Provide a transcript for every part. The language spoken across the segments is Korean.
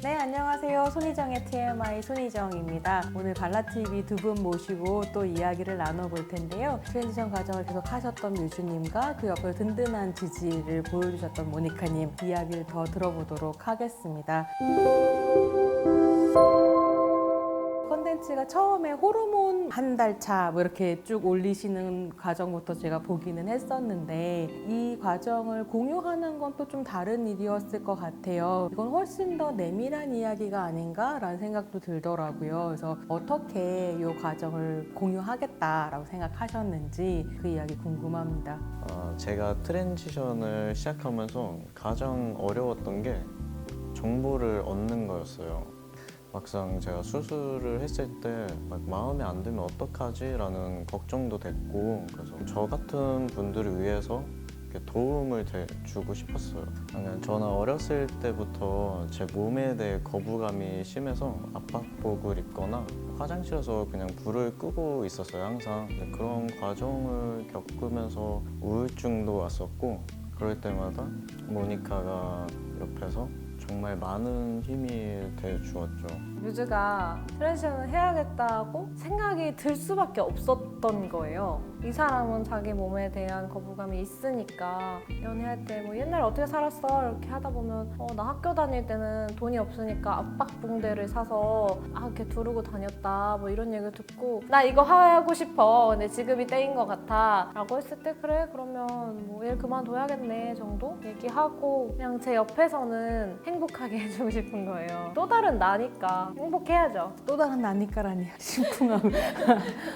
네, 안녕하세요. 손희정의 TMI 손희정입니다. 오늘 발라TV 두 분 모시고 또 이야기를 나눠볼 텐데요. 트랜지션 과정을 계속 하셨던 뮤주님과 그 옆에 든든한 지지를 보여주셨던 모니카님 이야기를 더 들어보도록 하겠습니다. 콘텐츠가 처음에 호르몬 한 달 차 뭐 이렇게 쭉 올리시는 과정부터 제가 보기는 했었는데 이 과정을 공유하는 건 또 좀 다른 일이었을 것 같아요. 이건 훨씬 더 내밀한 이야기가 아닌가라는 생각도 들더라고요. 그래서 어떻게 이 과정을 공유하겠다라고 생각하셨는지 그 이야기 궁금합니다. 제가 트랜지션을 시작하면서 가장 어려웠던 게 정보를 얻는 거였어요. 막상 제가 수술을 했을 때 마음에 안 들면 어떡하지? 라는 걱정도 됐고, 그래서 저 같은 분들을 위해서 이렇게 도움을 주고 싶었어요. 그냥 저는 어렸을 때부터 제 몸에 대해 거부감이 심해서 압박복을 입거나 화장실에서 그냥 불을 끄고 있었어요, 항상. 그런 과정을 겪으면서 우울증도 왔었고, 그럴 때마다 모니카가 옆에서 정말 많은 힘이 돼 주었죠. 뮤즈가 트랜지션을 해야겠다고 생각이 들 수밖에 없었던 거예요. 이 사람은 자기 몸에 대한 거부감이 있으니까 연애할 때 뭐 옛날에 어떻게 살았어? 이렇게 하다 보면 나 학교 다닐 때는 돈이 없으니까 압박붕대를 사서 이렇게 두르고 다녔다 뭐 이런 얘기를 듣고 나 이거 하고 싶어. 근데 지금이 때인 것 같아 라고 했을 때 그래 그러면 뭐 일 그만둬야겠네 정도 얘기하고 그냥 제 옆에서는 행복하게 해주고 싶은 거예요. 또 다른 나니까 행복해야죠. 또 다른 나니까라니 심쿵하고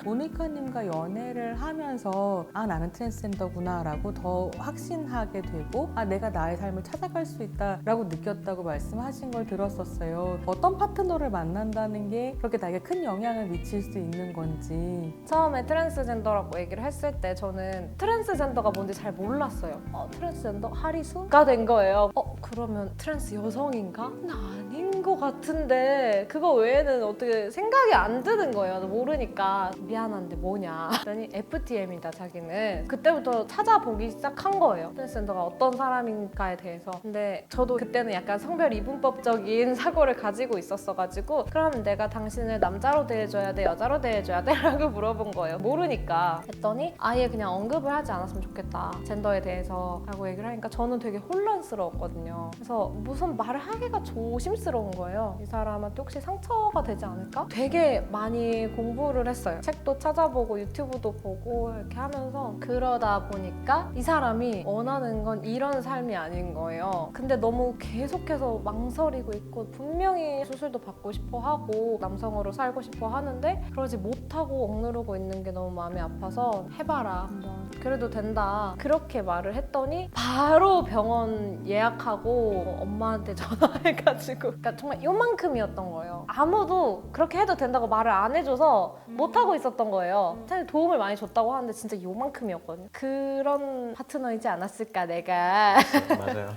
모니카님과 연애를 하면서 나는 트랜스젠더구나 라고 더 확신하게 되고 내가 나의 삶을 찾아갈 수 있다 라고 느꼈다고 말씀하신 걸 들었었어요. 어떤 파트너를 만난다는 게 그렇게 나에게 큰 영향을 미칠 수 있는 건지. 처음에 트랜스젠더라고 얘기를 했을 때 저는 트랜스젠더가 뭔지 잘 몰랐어요. 트랜스젠더? 하리수가 된 거예요. 그러면 트랜스 여성인가? 아닌 것 같은데 그거 외에는 어떻게 생각이 안 드는 거예요. 모르니까 미안한데 뭐냐 그랬더니 FTM이다 자기는. 그때부터 찾아보기 시작한 거예요. 트랜스젠더가 어떤 사람인가에 대해서. 근데 저도 그때는 약간 성별 이분법적인 사고를 가지고 있었어가지고 그럼 내가 당신을 남자로 대해줘야 돼 여자로 대해줘야 돼? 라고 물어본 거예요. 모르니까. 했더니 아예 그냥 언급을 하지 않았으면 좋겠다 젠더에 대해서 라고 얘기를 하니까 저는 되게 혼란스러웠거든요. 그래서 무슨 말을 하기가 조심스러운 거예요. 이 사람한테 혹시 상처가 되지 않을까? 되게 많이 공부를 했어요. 책도 찾아보고 유튜브도 보고 이렇게 하면서 그러다 보니까 이 사람이 원하는 건 이런 삶이 아닌 거예요. 근데 너무 계속해서 망설이고 있고 분명히 수술도 받고 싶어 하고 남성으로 살고 싶어 하는데 그러지 못하고 억누르고 있는 게 너무 마음이 아파서 해봐라 한번 그래도 된다 그렇게 말을 했더니 바로 병원 예약하고 엄마한테 전화해가지고 그러니까 정말 요만큼이었던 거예요. 아무도 그렇게 해도 된다고 말을 안 해줘서 못하고 있었던 거예요. 사실 도움을 많이 줬다고 하는데 진짜 요만큼이었거든요. 그런 파트너이지 않았을까 내가. 맞아요.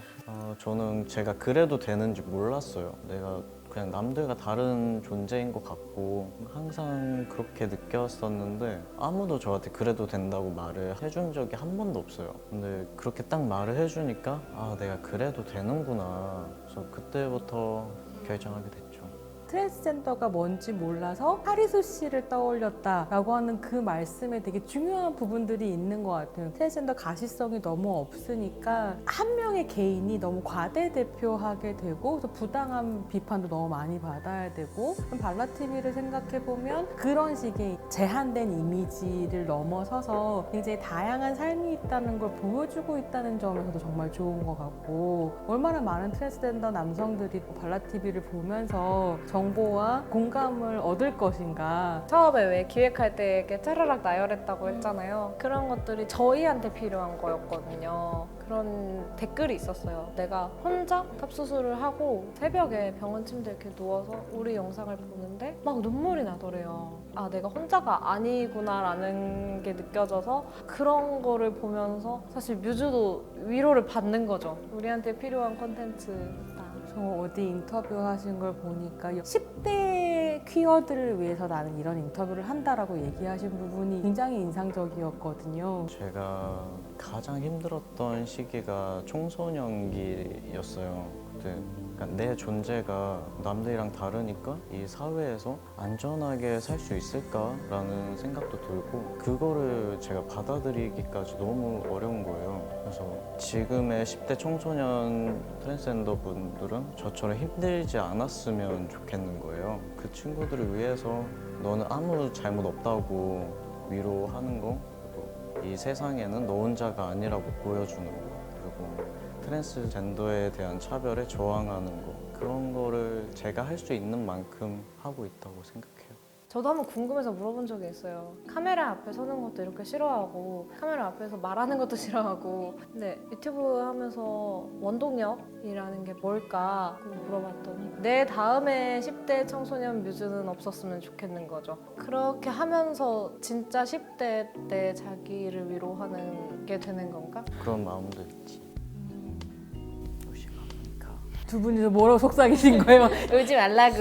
저는 제가 그래도 되는지 몰랐어요. 내가 그냥 남들과 다른 존재인 것 같고 항상 그렇게 느꼈었는데 아무도 저한테 그래도 된다고 말을 해준 적이 한 번도 없어요. 근데 그렇게 딱 말을 해주니까 내가 그래도 되는구나. 그래서 그때부터 결정하게 됐죠. 트랜스젠더가 뭔지 몰라서 하리수 씨를 떠올렸다라고 하는 그 말씀에 되게 중요한 부분들이 있는 것 같아요. 트랜스젠더 가시성이 너무 없으니까 한 명의 개인이 너무 과대대표하게 되고 그래서 부당한 비판도 너무 많이 받아야 되고 발라TV를 생각해보면 그런 식의 제한된 이미지를 넘어서서 굉장히 다양한 삶이 있다는 걸 보여주고 있다는 점에서도 정말 좋은 것 같고 얼마나 많은 트랜스젠더 남성들이 발라TV를 보면서 정보와 공감을 얻을 것인가. 처음에 왜 기획할 때 이렇게 짜르락 나열했다고 했잖아요. 그런 것들이 저희한테 필요한 거였거든요. 그런 댓글이 있었어요. 내가 혼자 탑수술을 하고 새벽에 병원 침대에 이렇게 누워서 우리 영상을 보는데 막 눈물이 나더래요. 내가 혼자가 아니구나라는 게 느껴져서 그런 거를 보면서 사실 뮤즈도 위로를 받는 거죠. 우리한테 필요한 콘텐츠다. 저 어디 인터뷰 하신 걸 보니까 10대 퀴어들을 위해서 나는 이런 인터뷰를 한다라고 얘기하신 부분이 굉장히 인상적이었거든요. 제가 가장 힘들었던 시기가 청소년기였어요. 그때 그러니까 내 존재가 남들이랑 다르니까 이 사회에서 안전하게 살 수 있을까라는 생각도 들고 그거를 제가 받아들이기까지 너무 어려운 거예요. 그래서 지금의 10대 청소년 트랜스젠더 분들은 저처럼 힘들지 않았으면 좋겠는 거예요. 그 친구들을 위해서 너는 아무 잘못 없다고 위로하는 거, 그리고 이 세상에는 너 혼자가 아니라고 보여주는 거, 그리고 트랜스젠더에 대한 차별에 저항하는 거, 그런 거를 제가 할 수 있는 만큼 하고 있다고 생각해요. 저도 한번 궁금해서 물어본 적이 있어요. 카메라 앞에 서는 것도 이렇게 싫어하고 카메라 앞에서 말하는 것도 싫어하고 근데 유튜브 하면서 원동력이라는 게 뭘까 물어봤더니 내 다음에 10대 청소년 뮤즈는 없었으면 좋겠는 거죠. 그렇게 하면서 진짜 10대 때 자기를 위로하는 게 되는 건가? 그런 마음도 있지. 두 분이서 뭐라고 속삭이신 거예요? 울지 말라고.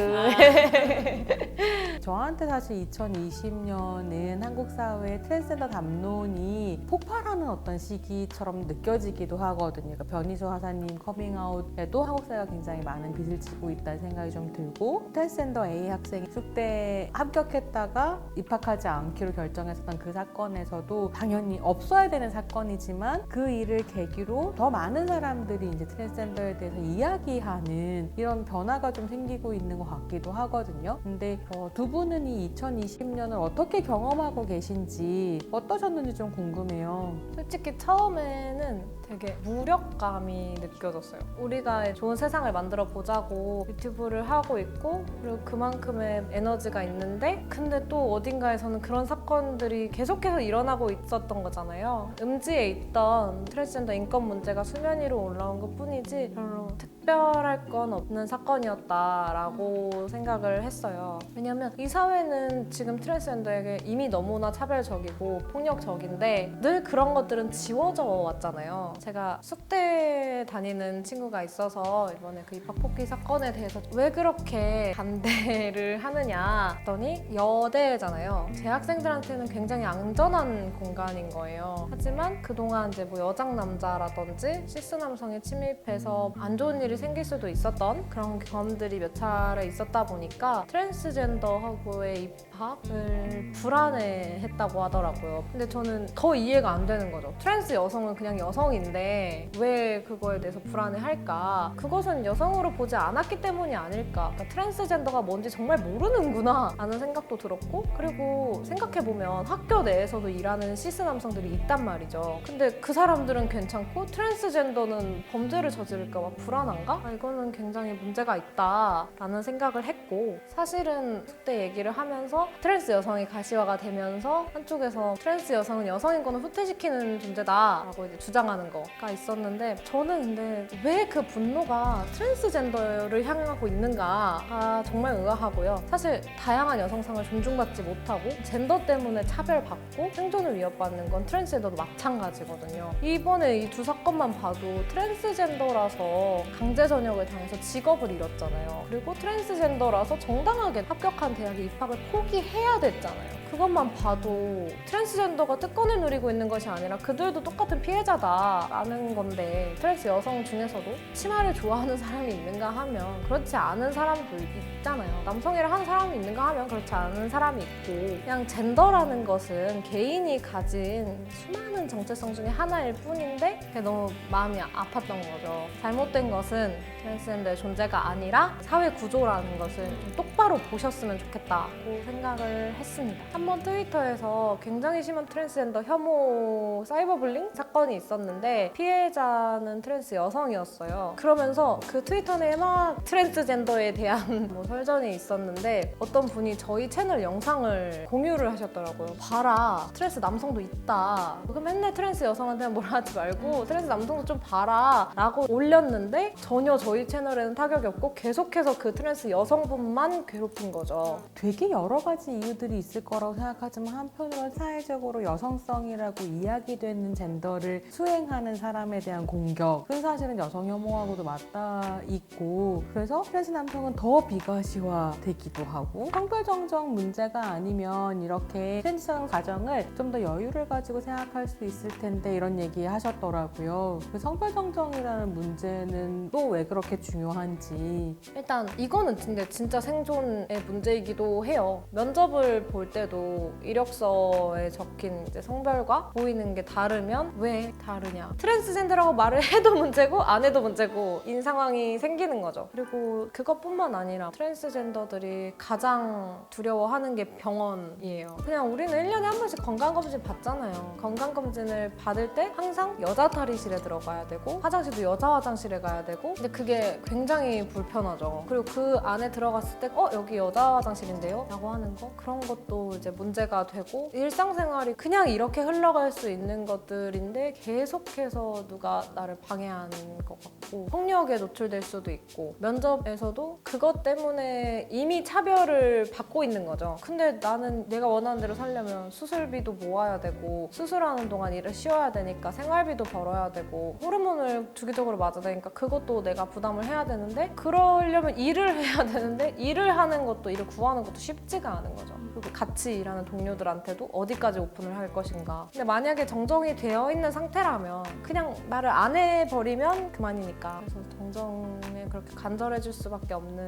저한테 사실 2020년은 한국 사회의 트랜스젠더 담론이 폭발하는 어떤 시기처럼 느껴지기도 하거든요. 그러니까 변희수 하사님 커밍아웃에도 한국 사회가 굉장히 많은 빚을 지고 있다는 생각이 좀 들고 트랜스젠더 A 학생이 숙대에 합격했다가 입학하지 않기로 결정했었던 그 사건에서도 당연히 없어야 되는 사건이지만 그 일을 계기로 더 많은 사람들이 이제 트랜스젠더에 대해서 이야기하는 이런 변화가 좀 생기고 있는 것 같기도 하거든요. 근데 두 분은 이 2020년을 어떻게 경험하고 계신지 어떠셨는지 좀 궁금해요. 솔직히 처음에는 되게 무력감이 느껴졌어요. 우리가 좋은 세상을 만들어 보자고 유튜브를 하고 있고 그리고 그만큼의 에너지가 있는데 근데 또 어딘가에서는 그런 사건들이 계속해서 일어나고 있었던 거잖아요. 음지에 있던 트랜스젠더 인권 문제가 수면 위로 올라온 것 뿐이지 별로 특별할 건 없는 사건이었다라고 생각을 했어요. 왜냐면 이 사회는 지금 트랜스젠더에게 이미 너무나 차별적이고 폭력적인데 늘 그런 것들은 지워져 왔잖아요. 제가 숙대 다니는 친구가 있어서 이번에 그 입학 폭기 사건에 대해서 왜 그렇게 반대를 하느냐 했더니 여대잖아요. 재학생들한테는 굉장히 안전한 공간인 거예요. 하지만 그동안 이제 뭐 여장 남자라든지 시스 남성이 침입해서 안 좋은 일이 생길 수도 있었던 그런 경험들이 몇 차례 있었다 보니까 트랜스젠더 학부의 입학을 불안해했다고 하더라고요. 근데 저는 더 이해가 안 되는 거죠. 트랜스 여성은 그냥 여성인데 왜 그거에 대해서 불안해할까? 그것은 여성으로 보지 않았기 때문이 아닐까? 그러니까 트랜스젠더가 뭔지 정말 모르는구나 라는 생각도 들었고 그리고 생각해보면 학교 내에서도 일하는 시스 남성들이 있단 말이죠. 근데 그 사람들은 괜찮고 트랜스젠더는 범죄를 저지를까 봐 불안한가? 이거는 굉장히 문제가 있다라는 생각을 했고 사실은 그때 얘기를 하면서 트랜스 여성이 가시화가 되면서 한쪽에서 트랜스 여성은 여성인권을 후퇴시키는 존재다라고 이제 주장하는 거가 있었는데 저는 근데 왜 그 분노가 트랜스젠더를 향하고 있는가가 정말 의아하고요. 사실 다양한 여성상을 존중받지 못하고 젠더 때문에 차별받고 생존을 위협받는 건 트랜스젠더도 마찬가지거든요. 이번에 이 두 사건만 봐도 트랜스젠더라서 강제 전역을 당해서 직업을 잃었잖아요. 그리고 트랜스젠더라서 정당하게 합격한 대학에 입학을 포기해야 됐잖아요. 그것만 봐도 트랜스젠더가 특권을 누리고 있는 것이 아니라 그들도 똑같은 피해자다라는 건데 트랜스 여성 중에서도 치마를 좋아하는 사람이 있는가 하면 그렇지 않은 사람도 있잖아요. 남성이라 하는 사람이 있는가 하면 그렇지 않은 사람이 있고 그냥 젠더라는 것은 개인이 가진 수많은 정체성 중에 하나일 뿐인데 그게 너무 마음이 아팠던 거죠. 잘못된 것은 트랜스젠더의 존재가 아니라 사회 구조라는 것을 좀 똑바로 보셨으면 좋겠다고 생각을 했습니다. 한번 트위터에서 굉장히 심한 트랜스젠더 혐오 사이버불링 사건이 있었는데 피해자는 트랜스 여성이었어요. 그러면서 그 트위터 내에 막 트랜스젠더에 대한 뭐 설전이 있었는데 어떤 분이 저희 채널 영상을 공유를 하셨더라고요. 봐라, 트랜스 남성도 있다. 그럼 맨날 트랜스 여성한테는 뭐라 하지 말고 트랜스 남성도 좀 봐라 라고 올렸는데 전혀 저희 채널에는 타격이 없고 계속해서 그 트랜스 여성분만 괴롭힌 거죠. 되게 여러 가지 이유들이 있을 거라고 생각하지만 한편으로는 사회적으로 여성성이라고 이야기되는 젠더를 수행하는 사람에 대한 공격은 사실은 여성 혐오하고도 맞닿아 있고 그래서 트랜스 남성은 더 비과시화되기도 하고 성별정정 문제가 아니면 이렇게 트랜스성 가정을 좀 더 여유를 가지고 생각할 수 있을 텐데 이런 얘기 하셨더라고요. 그 성별정정이라는 문제는 또 왜 그렇게 그렇게 중요한지. 일단 이거는 근데 진짜 생존의 문제이기도 해요. 면접을 볼 때도 이력서에 적힌 이제 성별과 보이는 게 다르면 왜 다르냐. 트랜스젠더라고 말을 해도 문제고 안 해도 문제고 인 상황이 생기는 거죠. 그리고 그것뿐만 아니라 트랜스젠더들이 가장 두려워하는 게 병원이에요. 그냥 우리는 1년에 한 번씩 건강검진 받잖아요. 건강검진을 받을 때 항상 여자 탈의실에 들어가야 되고 화장실도 여자 화장실에 가야 되고 근데 그게 굉장히 불편하죠. 그리고 그 안에 들어갔을 때 여기 여자 화장실인데요? 라고 하는 거 그런 것도 이제 문제가 되고 일상생활이 그냥 이렇게 흘러갈 수 있는 것들인데 계속해서 누가 나를 방해하는 것 같고 폭력에 노출될 수도 있고 면접에서도 그것 때문에 이미 차별을 받고 있는 거죠. 근데 나는 내가 원하는 대로 살려면 수술비도 모아야 되고 수술하는 동안 일을 쉬어야 되니까 생활비도 벌어야 되고 호르몬을 주기적으로 맞아야 되니까 그것도 내가 부담을 해야 되는데 그러려면 일을 해야 되는데 일을 하는 것도 일을 구하는 것도 쉽지가 않은 거죠. 그리고 같이 일하는 동료들한테도 어디까지 오픈을 할 것인가. 근데 만약에 정정이 되어 있는 상태라면 그냥 말을 안 해버리면 그만이니까. 그래서 정정에 그렇게 간절해질 수밖에 없는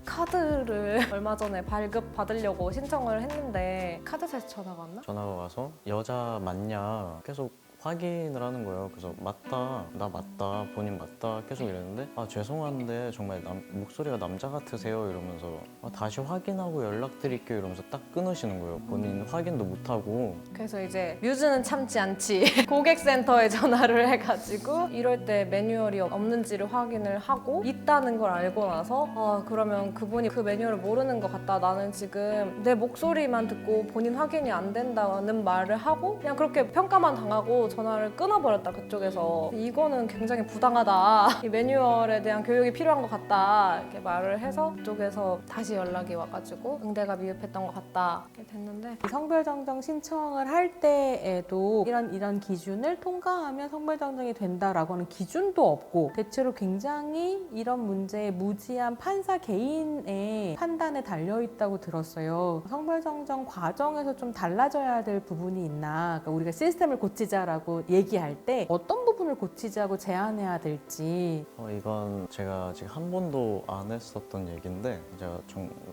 카드를 얼마 전에 발급 받으려고 신청을 했는데 카드사에서 전화가 왔나? 전화가 와서 여자 맞냐 계속 확인을 하는 거예요. 그래서 맞다, 나 맞다, 본인 맞다 계속 이랬는데 아 죄송한데 정말 목소리가 남자 같으세요 이러면서 다시 확인하고 연락드릴게요 이러면서 딱 끊으시는 거예요. 본인 확인도 못하고. 그래서 이제 뮤즈는 참지 않지 고객센터에 전화를 해가지고 이럴 때 매뉴얼이 없는지를 확인을 하고 있다는 걸 알고 나서 그러면 그분이 그 매뉴얼을 모르는 것 같다. 나는 지금 내 목소리만 듣고 본인 확인이 안 된다는 말을 하고 그냥 그렇게 평가만 당하고 전화를 끊어버렸다. 그쪽에서 이거는 굉장히 부당하다. 이 매뉴얼에 대한 교육이 필요한 것 같다. 이렇게 말을 해서 그쪽에서 다시 연락이 와가지고 응대가 미흡했던 것 같다. 이렇게 됐는데 성별 정정 신청을 할 때에도 이런 기준을 통과하면 성별 정정이 된다라고 하는 기준도 없고 대체로 굉장히 이런 문제에 무지한 판사 개인의 판단에 달려 있다고 들었어요. 성별 정정 과정에서 좀 달라져야 될 부분이 있나? 그러니까 우리가 시스템을 고치자라고 얘기할 때 어떤 부분을 고치자고 제안해야 될지. 이건 제가 아직 한 번도 안 했었던 얘기인데 제가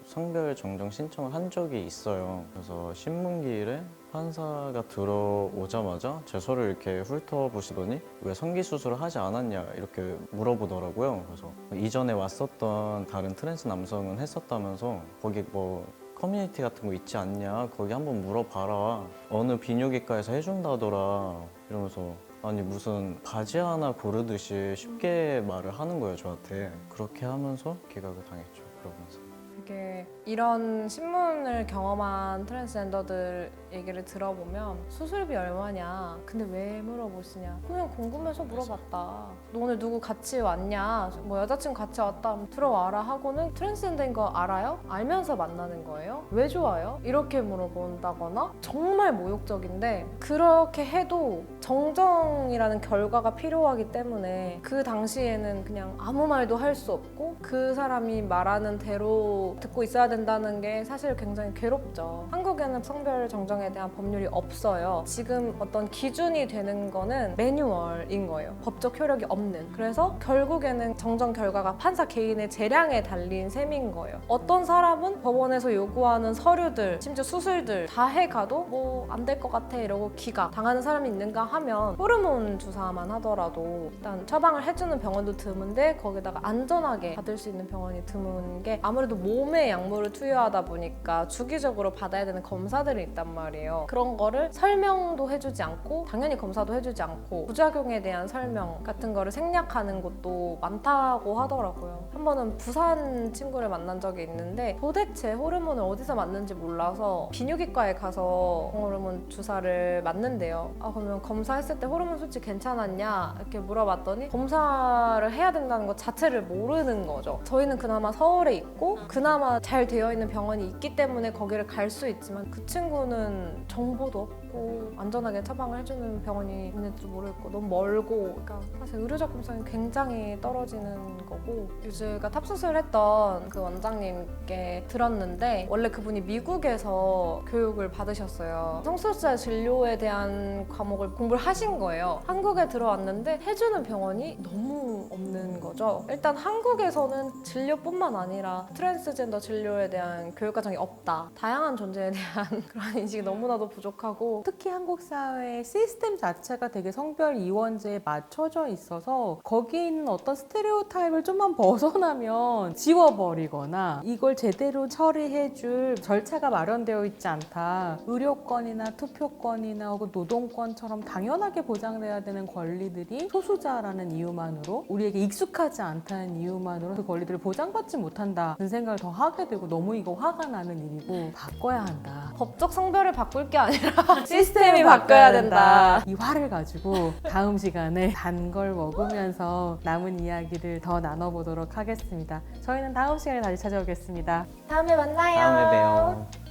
성별 정정 신청을 한 적이 있어요. 그래서 신문기일에 판사가 들어오자마자 제 서를 이렇게 훑어보시더니 왜 성기수술을 하지 않았냐 이렇게 물어보더라고요. 그래서 이전에 왔었던 다른 트랜스 남성은 했었다면서 거기 뭐 커뮤니티 같은 거 있지 않냐 거기 한번 물어봐라 어느 비뇨기과에서 해준다더라 이러면서 아니 무슨 바지 하나 고르듯이 쉽게 말을 하는 거예요 저한테. 그렇게 하면서 기각을 당했죠. 그러면서 이게 이런 신문을 경험한 트랜스젠더들 얘기를 들어보면 수술비 얼마냐 근데 왜 물어보시냐 그냥 궁금해서 물어봤다. 너 오늘 누구 같이 왔냐 뭐 여자친구 같이 왔다 하면 들어와라 하고는 트랜스젠더인 거 알아요? 알면서 만나는 거예요? 왜 좋아요? 이렇게 물어본다거나 정말 모욕적인데 그렇게 해도 정정이라는 결과가 필요하기 때문에 그 당시에는 그냥 아무 말도 할 수 없고 그 사람이 말하는 대로 듣고 있어야 된다는 게 사실 굉장히 괴롭죠. 한국에는 성별 정정에 대한 법률이 없어요. 지금 어떤 기준이 되는 거는 매뉴얼인 거예요. 법적 효력이 없는. 그래서 결국에는 정정 결과가 판사 개인의 재량에 달린 셈인 거예요. 어떤 사람은 법원에서 요구하는 서류들, 심지어 수술들 다 해가도 뭐 안 될 것 같아 이러고 기각 당하는 사람이 있는가 하면 호르몬 주사만 하더라도 일단 처방을 해주는 병원도 드문데 거기다가 안전하게 받을 수 있는 병원이 드문 게 아무래도 몸에 약물을 투여하다 보니까 주기적으로 받아야 되는 검사들이 있단 말이에요. 그런 거를 설명도 해주지 않고 당연히 검사도 해주지 않고 부작용에 대한 설명 같은 거를 생략하는 곳도 많다고 하더라고요. 한 번은 부산 친구를 만난 적이 있는데 도대체 호르몬을 어디서 맞는지 몰라서 비뇨기과에 가서 호르몬 주사를 맞는데요. 그러면 검사했을 때 호르몬 수치 괜찮았냐 이렇게 물어봤더니 검사를 해야 된다는 것 자체를 모르는 거죠. 저희는 그나마 서울에 있고 그나마 잘 되어 있는 병원이 있기 때문에 거기를 갈 수 있지만 그 친구는 정보도 없고 안전하게 처방을 해주는 병원이 있는지도 모르겠고 너무 멀고 그러니까 사실 의료 접근성이 굉장히 떨어지는 거고 요즘 저희가 탑수술했던 그 원장님께 들었는데 원래 그분이 미국에서 교육을 받으셨어요. 성소수자 진료에 대한 과목을 공부를 하신 거예요. 한국에 들어왔는데 해주는 병원이 너무 없는 거죠. 일단 한국에서는 진료뿐만 아니라 트랜스젠더 진료에 대한 교육 과정이 없다. 다양한 존재에 대한 그런 인식이 너무나도 부족하고 특히 한국 사회의 시스템 자체가 되게 성별 이원제에 맞춰져 있어서 거기에 있는 어떤 스테레오타입을 좀만 벗어나면 지워버리거나 이걸 제대로 처리해줄 절차가 마련되어 있지 않다. 의료권이나 투표권이나 혹은 노동권처럼 당연하게 보장돼야 되는 권리들이 소수자라는 이유만으로 우리에게 익숙하지 않다는 이유만으로 그 권리들을 보장받지 못한다는 생각을 더 하게 되고 너무 이거 화가 나는 일이고 바꿔야 한다. 법적 성별을 바꿀 게 아니라 시스템이 바뀌어야 된다. 이 화를 가지고 다음 시간에 단 걸 먹으면서 남은 이야기를 더 나눠보도록 하겠습니다. 저희는 다음 시간에 다시 찾아오겠습니다. 다음에 만나요. 다음에 봬요.